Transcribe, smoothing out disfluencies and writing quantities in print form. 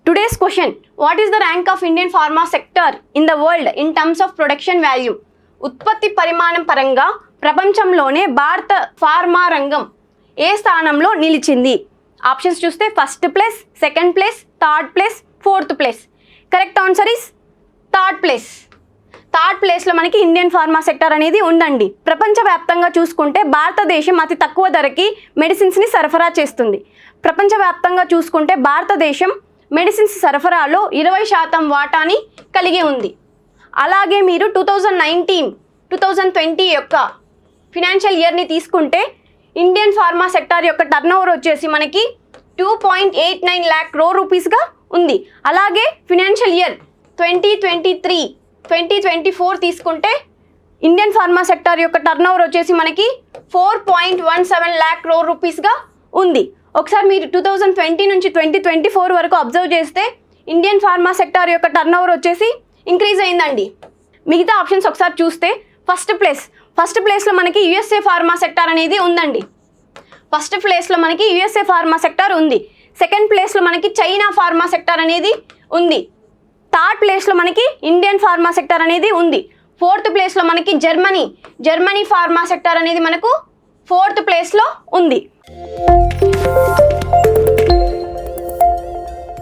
Today's question: what is the rank of Indian pharma sector in the world in terms of production value? ఉత్పత్తి పరిమాణం పరంగా ప్రపంచంలోనే భారత pharma రంగం ఏ స్థానంలో నిలిచింది? ఆప్షన్స్ చూస్తే first place, second place, third place, fourth place. Correct answer is third place. Third ప్లేస్లో మనకి ఇండియన్ ఫార్మా సెక్టర్ అనేది ఉందండి. ప్రపంచవ్యాప్తంగా చూసుకుంటే భారతదేశం అతి తక్కువ ధరకి మెడిసిన్స్ని సరఫరా చేస్తుంది. ప్రపంచవ్యాప్తంగా చూసుకుంటే భారతదేశం మెడిసిన్స్ సరఫరాలో 20% వాటాని కలిగి ఉంది. అలాగే మీరు 2019-2020 యొక్క ఫినాన్షియల్ ఇయర్ని తీసుకుంటే ఇండియన్ ఫార్మా సెక్టార్ యొక్క టర్నోవర్ వచ్చేసి మనకి 2.89 lakh crore రూపీస్గా ఉంది. అలాగే ఫినాన్షియల్ ఇయర్ 2023-2024 తీసుకుంటే ఇండియన్ ఫార్మా సెక్టార్ యొక్క టర్నోవర్ వచ్చేసి మనకి 4.17 lakh crore రూపీస్గా ఉంది. ఒకసారి మీరు 2020 నుంచి 2024 వరకు అబ్జర్వ్ చేస్తే ఇండియన్ ఫార్మా సెక్టార్ యొక్క టర్నోవర్ వచ్చేసి ఇంక్రీజ్ అయిందండి. మిగతా ఆప్షన్స్ ఒకసారి చూస్తే ఫస్ట్ ప్లేస్లో మనకి యుఎస్ఏ ఫార్మా సెక్టార్ అనేది ఉందండి. ఫస్ట్ ప్లేస్లో మనకి యుఎస్ఏ ఫార్మా సెక్టార్ ఉంది. సెకండ్ ప్లేస్లో మనకి చైనా ఫార్మా సెక్టార్ అనేది ఉంది. థర్డ్ ప్లేస్లో మనకి ఇండియన్ ఫార్మా సెక్టార్ అనేది ఉంది. ఫోర్త్ ప్లేస్లో మనకి జర్మనీ ఫార్మా సెక్టార్ అనేది మనకు ఫోర్త్ ప్లేస్లో ఉంది.